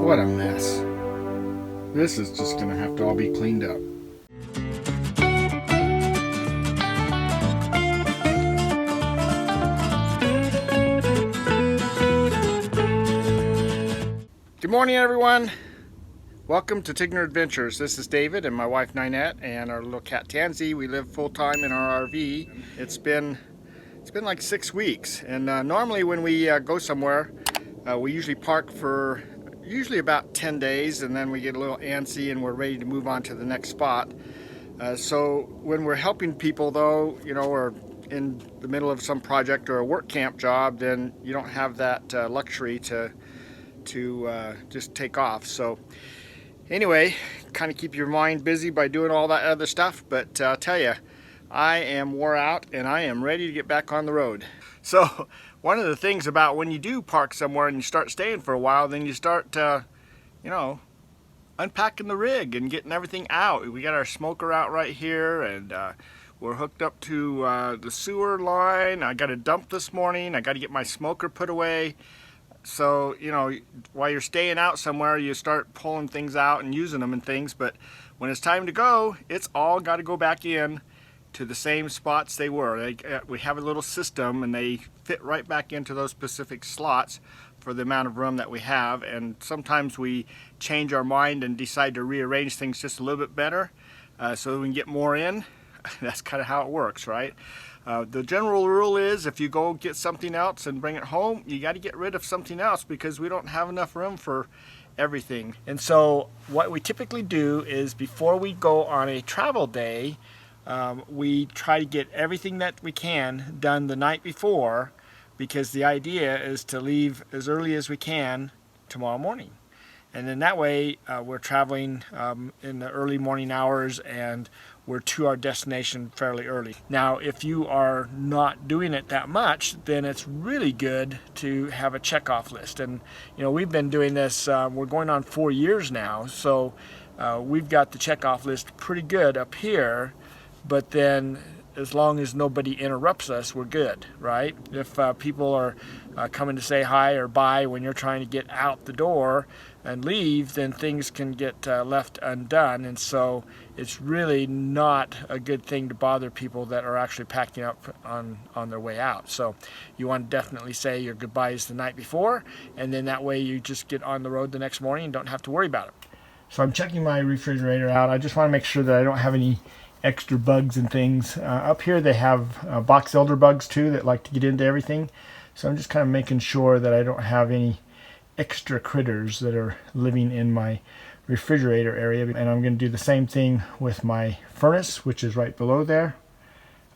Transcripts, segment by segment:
What a mess. This is just going to have to all be cleaned up. Good morning, everyone. Welcome to Tigner Adventures. This is David and my wife Ninette and our little cat Tansy. We live full-time in our RV. It's been like 6 weeks, and normally when we go somewhere, we usually park for about 10 days, and then we get a little antsy and we're ready to move on to the next spot. So when we're helping people, though, you know, or in the middle of some project or a work camp job, then you don't have that luxury to just take off. So anyway, kind of keep your mind busy by doing all that other stuff, but I'll tell you, I am wore out and I am ready to get back on the road. So one of the things about when you do park somewhere and you start staying for a while, then you start you know, unpacking the rig and getting everything out. We got our smoker out right here, and we're hooked up to the sewer line. I got a dump this morning. I got to get my smoker put away. So, you know, while you're staying out somewhere, you start pulling things out and using them and things, but when it's time to go, it's all got to go back in to the same spots they were. We have a little system and they fit right back into those specific slots for the amount of room that we have, and sometimes we change our mind and decide to rearrange things just a little bit better so we can get more in. That's kind of how it works, right? The general rule is if you go get something else and bring it home, you got to get rid of something else because we don't have enough room for everything. And so what we typically do is before we go on a travel day, we try to get everything that we can done the night before, because the idea is to leave as early as we can tomorrow morning. And then that way we're traveling in the early morning hours and we're to our destination fairly early. Now, if you are not doing it that much, then it's really good to have a checkoff list. And you know, we've been doing this, we're going on 4 years now, so we've got the checkoff list pretty good up here. But then as long as nobody interrupts us, we're good, right? If people are coming to say hi or bye when you're trying to get out the door and leave, then things can get left undone. And so it's really not a good thing to bother people that are actually packing up on their way out. So you want to definitely say your goodbyes the night before, and then that way you just get on the road the next morning and don't have to worry about it. So I'm checking my refrigerator out. I just want to make sure that I don't have any extra bugs and things. Up here they have box elder bugs too that like to get into everything. So I'm just kind of making sure that I don't have any extra critters that are living in my refrigerator area. And I'm going to do the same thing with my furnace, which is right below there,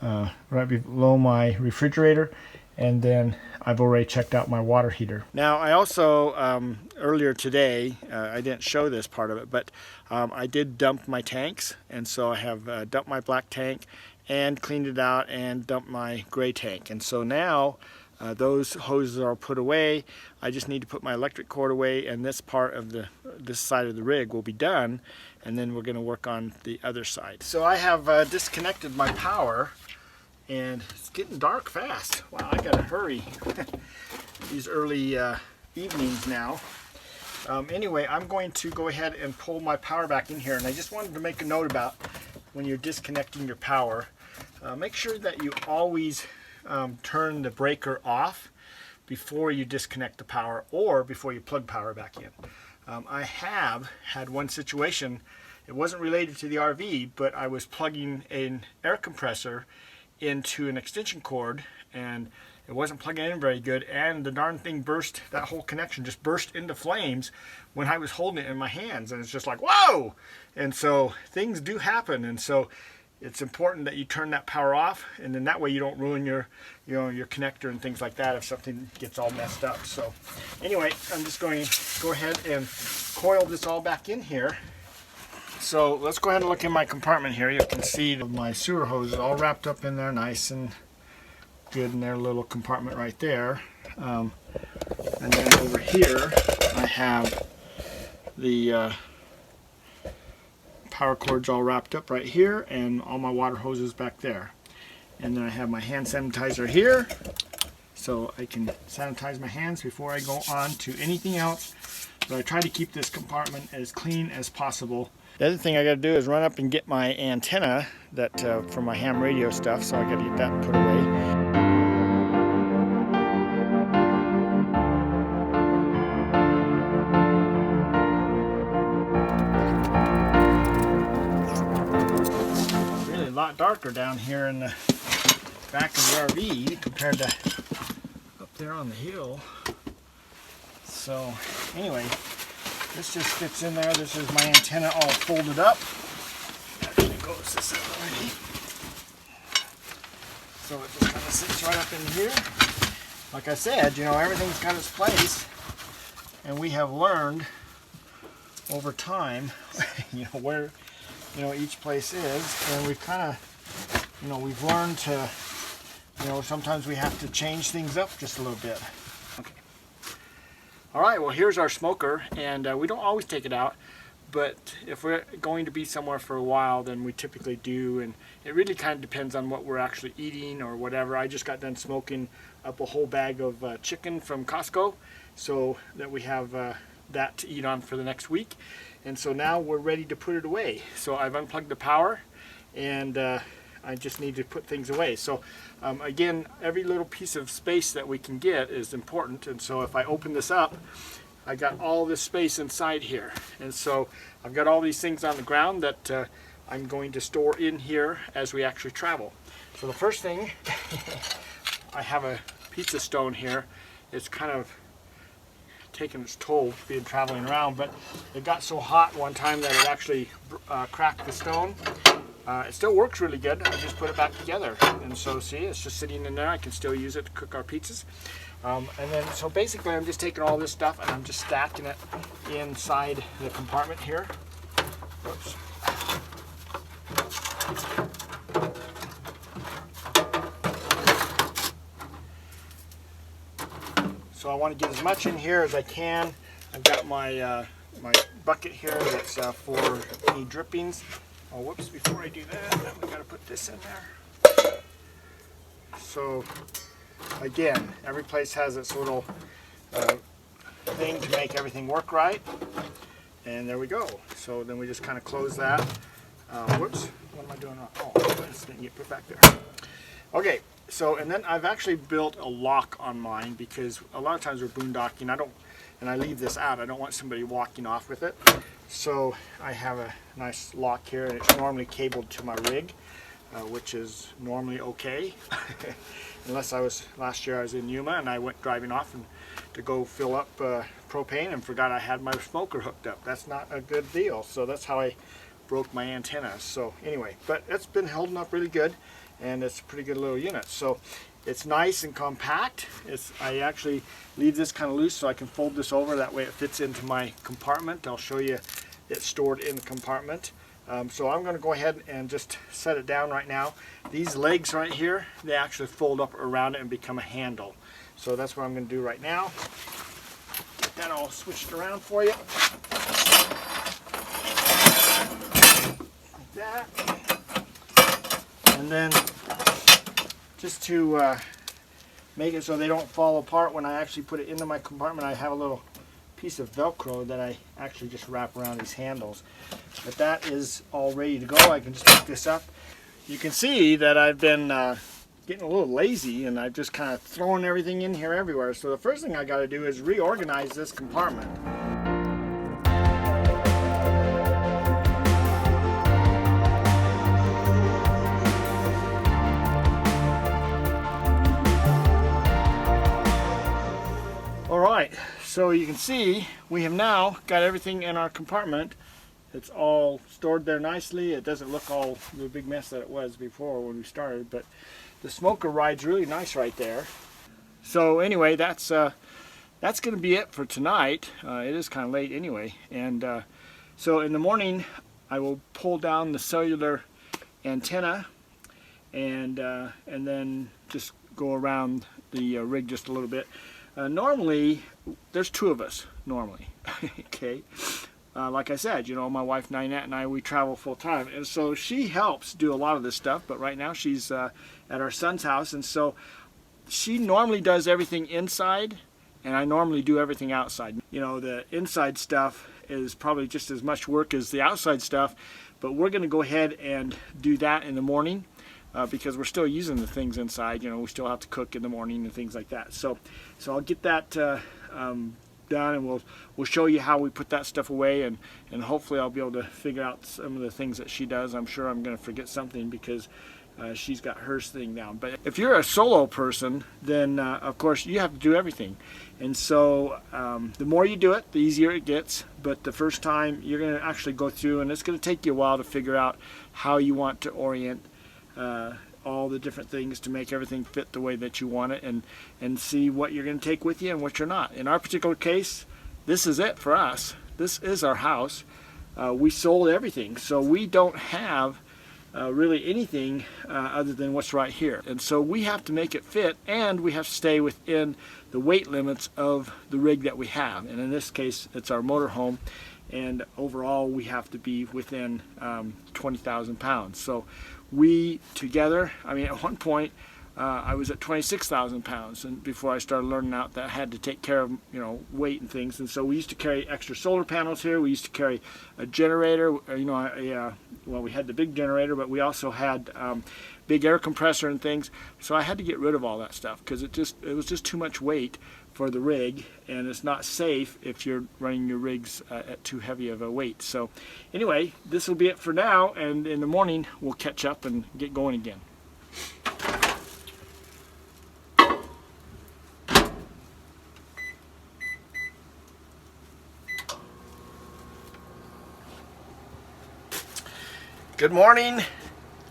right below my refrigerator. And then I've already checked out my water heater. Now I also, earlier today, I didn't show this part of it, but I did dump my tanks. And so I have dumped my black tank and cleaned it out and dumped my gray tank. And so now those hoses are put away. I just need to put my electric cord away, and this part of this side of the rig will be done. And then we're going to work on the other side. So I have disconnected my power. And it's getting dark fast. Wow, I gotta hurry. These early evenings now. Anyway, I'm going to go ahead and pull my power back in here. And I just wanted to make a note about when you're disconnecting your power. Make sure that you always turn the breaker off before you disconnect the power or before you plug power back in. I have had one situation. It wasn't related to the RV, but I was plugging an air compressor into an extension cord and it wasn't plugging in very good, and the darn thing burst. That whole connection just burst into flames when I was holding it in my hands, and it's just like, whoa! And so things do happen, and so it's important that you turn that power off, and then that way you don't ruin your connector and things like that if something gets all messed up. So anyway, I'm just going to go ahead and coil this all back in here. So let's go ahead and look in my compartment here. You can see my sewer hose is all wrapped up in there nice and good in their little compartment right there. And then over here I have the power cords all wrapped up right here, and all my water hoses back there. And then I have my hand sanitizer here. so I can sanitize my hands before I go on to anything else. So I try to keep this compartment as clean as possible. The other thing I got to do is run up and get my antenna that for my ham radio stuff, so I got to get that put away. A lot darker down here in the back of the RV compared to up there on the hill. So anyway, this just fits in there. This is my antenna all folded up. Actually goes this way. So it just kind of sits right up in here. Like I said, you know, everything's got its place, and we have learned over time, you know, where each place is, and we've kind of, we've learned to, sometimes we have to change things up just a little bit. Okay. All right, well, here's our smoker, and we don't always take it out, but if we're going to be somewhere for a while, then we typically do, and it really kind of depends on what we're actually eating or whatever. I just got done smoking up a whole bag of chicken from Costco, so that we have that to eat on for the next week. And so now we're ready to put it away. So I've unplugged the power, and I just need to put things away. So again, every little piece of space that we can get is important. And so if I open this up, I got all this space inside here. And so I've got all these things on the ground that I'm going to store in here as we actually travel. So the first thing, I have a pizza stone here. It's kind of taken its toll being traveling around, but it got so hot one time that it actually cracked the stone. It still works really good. I just put it back together, and so see, it's just sitting in there. I can still use it to cook our pizzas. And then so basically I'm just taking all this stuff and I'm just stacking it inside the compartment here. Whoops. So I want to get as much in here as I can. I've got my my bucket here that's for any drippings. Oh, whoops, before I do that, I've got to put this in there. So again, every place has its little thing to make everything work right. And there we go. So then we just kind of close that. Whoops, what am I doing wrong? Oh, this didn't get put back there. Okay. So, and then I've actually built a lock on mine because a lot of times we're boondocking. I leave this out. I don't want somebody walking off with it. So I have a nice lock here, and it's normally cabled to my rig, which is normally okay. Unless last year I was in Yuma and I went driving off to go fill up propane and forgot I had my smoker hooked up. That's not a good deal. So that's how I broke my antenna. So anyway, but it's been holding up really good. And it's a pretty good little unit. So it's nice and compact. I actually leave this kind of loose so I can fold this over. That way it fits into my compartment. I'll show you it stored in the compartment. So I'm going to go ahead and just set it down right now. These legs right here, they actually fold up around it and become a handle. So that's what I'm going to do right now. Get that all switched around for you. Like that. And then just to make it so they don't fall apart when I actually put it into my compartment, I have a little piece of Velcro that I actually just wrap around these handles. But that is all ready to go. I can just pick this up. You can see that I've been getting a little lazy, and I've just kind of thrown everything in here everywhere. So the first thing I got to do is reorganize this compartment. Alright, so you can see we have now got everything in our compartment. It's all stored there nicely. It doesn't look all the big mess that it was before when we started, but the smoker rides really nice right there. So anyway, that's going to be it for tonight. It is kind of late anyway, and so in the morning I will pull down the cellular antenna and then just go around the rig just a little bit. Normally, there's two of us, normally, okay? Like I said, you know, my wife Ninette and I, we travel full time, and so she helps do a lot of this stuff, but right now she's at our son's house, and so she normally does everything inside, and I normally do everything outside. You know, the inside stuff is probably just as much work as the outside stuff, but we're going to go ahead and do that in the morning because we're still using the things inside. You know, we still have to cook in the morning and things like that. So I'll get that done, and we'll show you how we put that stuff away, and hopefully I'll be able to figure out some of the things that she does. I'm sure I'm going to forget something because she's got her thing down. But if you're a solo person, then of course you have to do everything. And so the more you do it, the easier it gets. But the first time you're going to actually go through, and it's going to take you a while to figure out how you want to orient all the different things to make everything fit the way that you want it, and see what you're going to take with you and what you're not. In our particular case, this is it for us. This is our house. We sold everything, so we don't have really anything other than what's right here. And so we have to make it fit, and we have to stay within the weight limits of the rig that we have. And in this case, it's our motorhome, and overall we have to be within 20,000 pounds. So we together, I mean, at one point I was at 26,000 pounds, and before I started learning out that I had to take care of, you know, weight and things. And so we used to carry extra solar panels here. We used to carry a generator, you know, well, we had the big generator, but we also had big air compressor and things. So I had to get rid of all that stuff because it was just too much weight for the rig, and it's not safe if you're running your rigs at too heavy of a weight. So anyway, this will be it for now, and in the morning we'll catch up and get going again. Good morning.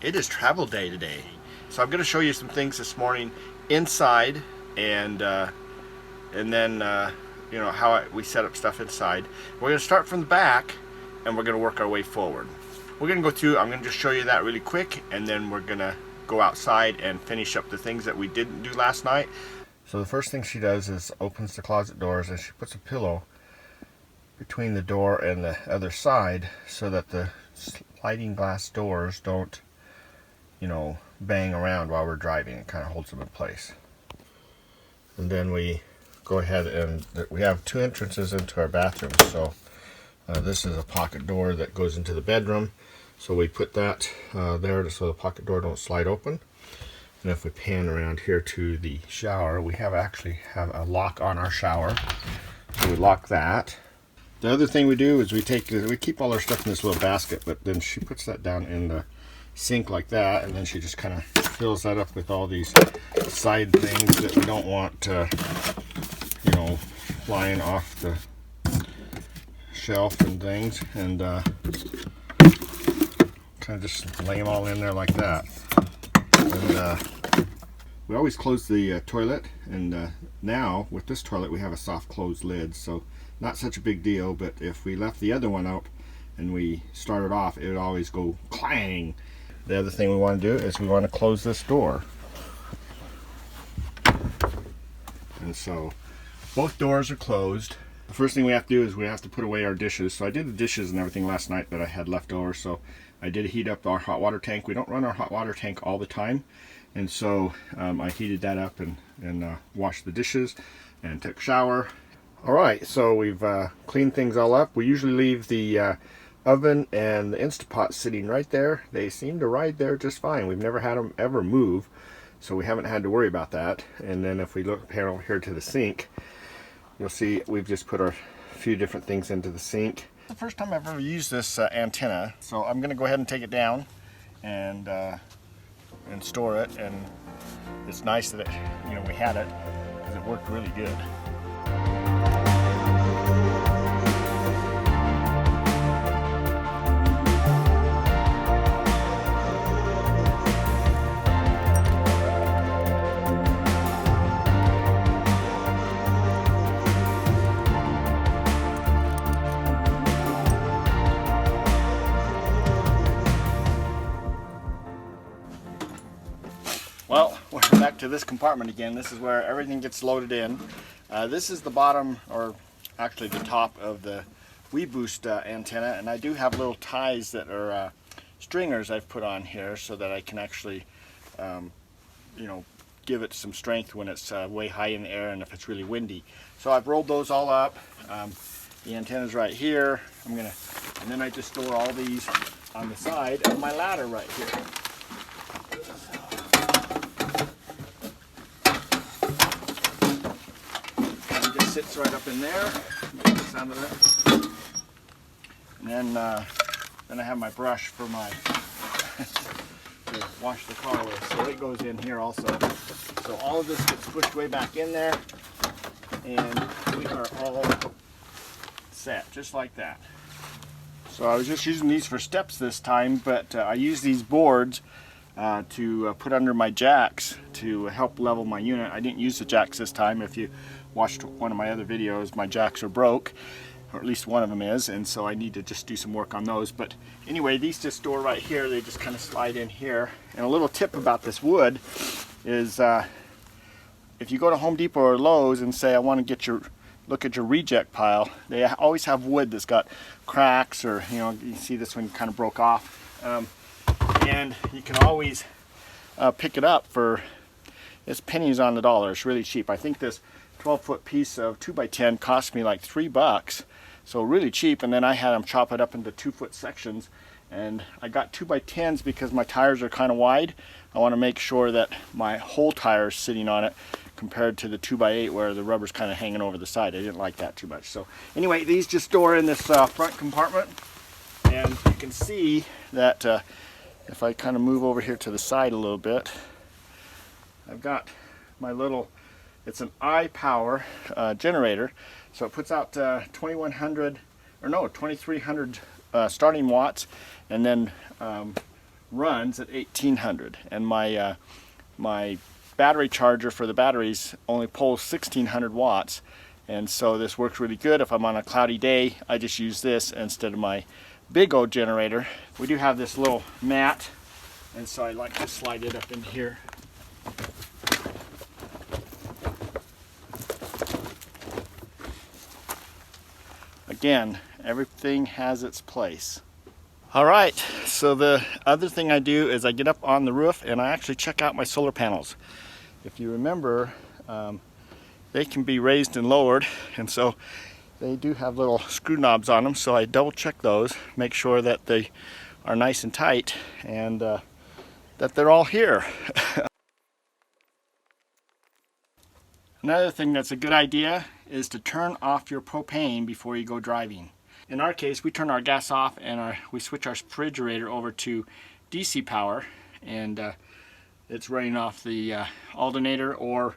It is travel day today, so I'm going to show you some things this morning inside, and then you know how we set up stuff inside. We're going to start from the back, and we're going to work our way forward. We're going to go through. I'm going to just show you that really quick, and then we're going to go outside and finish up the things that we didn't do last night. So the first thing she does is opens the closet doors, and she puts a pillow between the door and the other side so that the sliding glass doors don't, you know, bang around while we're driving. It kind of holds them in place. And then we go ahead, and we have two entrances into our bathroom. So this is a pocket door that goes into the bedroom. So we put that there so the pocket door don't slide open. And if we pan around here to the shower, we actually have a lock on our shower. So we lock that. The other thing we do is we keep all our stuff in this little basket, but then she puts that down in the sink like that, and then she just kind of fills that up with all these side things that we don't want, you know, flying off the shelf and things, and kind of just lay them all in there like that. And we always close the toilet, and now with this toilet we have a soft close lid, so not such a big deal. But if we left the other one up and we started off, it would always go clang. The other thing we want to do is we want to close this door. And so both doors are closed. The first thing we have to do is we have to put away our dishes. So I did the dishes and everything last night that I had left over. So I did heat up our hot water tank. We don't run our hot water tank all the time. And so I heated that up and washed the dishes and took a shower. Alright, so we've cleaned things all up. We usually leave the oven and the Instapot sitting right there. They seem to ride there just fine. We've never had them ever move, so we haven't had to worry about that. And then if we look over here to the sink, you'll see we've just put our few different things into the sink. The first time I've ever used this antenna, so I'm going to go ahead and take it down and store it. And it's nice that we had it because it worked really good. Well, we're back to this compartment again. This is where everything gets loaded in. This is the bottom, or actually the top of the WeBoost antenna, and I do have little ties that are stringers I've put on here so that I can actually, get give it some strength when it's way high in the air and if it's really windy. So I've rolled those all up. The antenna's right here. And then I just store all these on the side of my ladder right here. It just sits right up in there. Get the sound of it. And then I have my brush for my to wash the car with. So it goes in here also. So all of this gets pushed way back in there, and we are all set, just like that. So I was just using these for steps this time, but I use these boards to put under my jacks to help level my unit. I didn't use the jacks this time. If you watched one of my other videos, my jacks are broke, or at least one of them is, and so I need to just do some work on those. But anyway, these just store right here. They just kind of slide in here. And a little tip about this wood is if you go to Home Depot or Lowe's and say I want to get look at your reject pile, they always have wood that's got cracks, or you see this one kind of broke off, and you can always pick it up for, it's pennies on the dollar. It's really cheap. I think this 12-foot piece of 2x10 cost me like $3, so really cheap. And then I had them chop it up into 2-foot sections, and I got 2x10s because my tires are kind of wide. I want to make sure that my whole tire is sitting on it compared to the 2x8 where the rubber's kind of hanging over the side. I didn't like that too much. So anyway, these just store in this front compartment, and you can see that if I kind of move over here to the side a little bit, I've got my little, it's an iPower generator, so it puts out 2300 starting watts, and then runs at 1800. And my my battery charger for the batteries only pulls 1600 watts, and so this works really good. If I'm on a cloudy day, I just use this instead of my big old generator. We do have this little mat, and so I like to slide it up in here. Again, everything has its place. All right, so the other thing I do is I get up on the roof and I actually check out my solar panels. If you remember, they can be raised and lowered, and so they do have little screw knobs on them, so I double check those, make sure that they are nice and tight, and that they're all here. Another thing that's a good idea is to turn off your propane before you go driving. In our case, we turn our gas off and we switch our refrigerator over to DC power, and it's running off the alternator or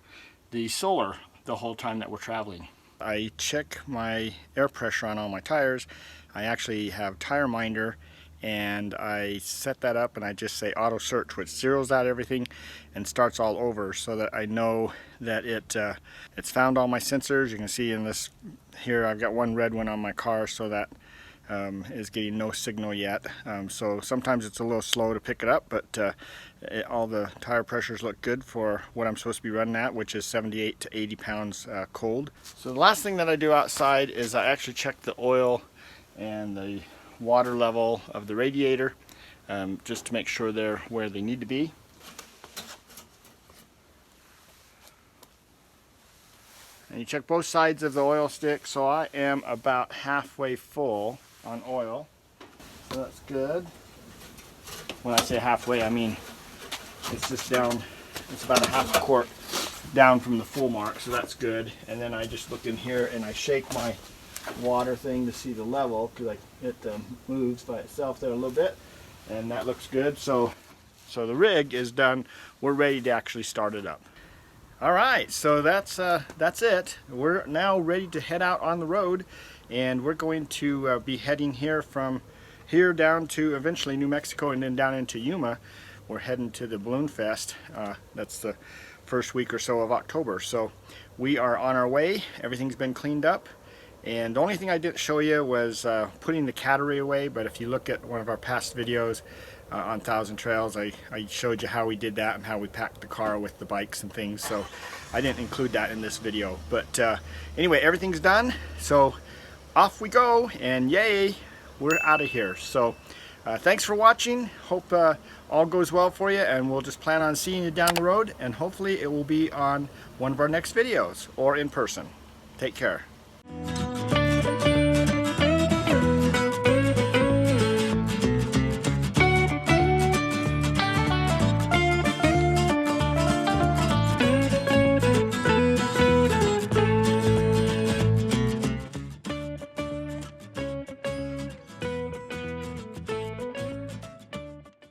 the solar the whole time that we're traveling. I check my air pressure on all my tires. I actually have Tire Minder, and I set that up and I just say auto search, which zeroes out everything and starts all over, so that I know that it's found all my sensors. You can see in this here I've got one red one on my car, so that is getting no signal yet. So sometimes it's a little slow to pick it up, but all the tire pressures look good for what I'm supposed to be running at, which is 78 to 80 pounds cold. So the last thing that I do outside is I actually check the oil and the water level of the radiator, just to make sure they're where they need to be. And you check both sides of the oil stick, so I am about halfway full on oil, so that's good. When I say halfway, I mean it's just down, it's about a half a quart down from the full mark, so that's good. And then I just look in here and I shake my water thing to see the level, because it moves by itself there a little bit, and that looks good. So the rig is done. We're ready to actually start it up. All right, so that's it. We're now ready to head out on the road, and we're going to be heading here from here down to eventually New Mexico, and then down into Yuma. We're heading to the Balloon Fest. That's the first week or so of October. So we are on our way. Everything's been cleaned up. And the only thing I didn't show you was putting the cattery away, but if you look at one of our past videos on Thousand Trails, I showed you how we did that and how we packed the car with the bikes and things, so I didn't include that in this video. But anyway, everything's done, so off we go, and yay, we're out of here. So thanks for watching. Hope all goes well for you, and we'll just plan on seeing you down the road, and hopefully it will be on one of our next videos or in person. Take care.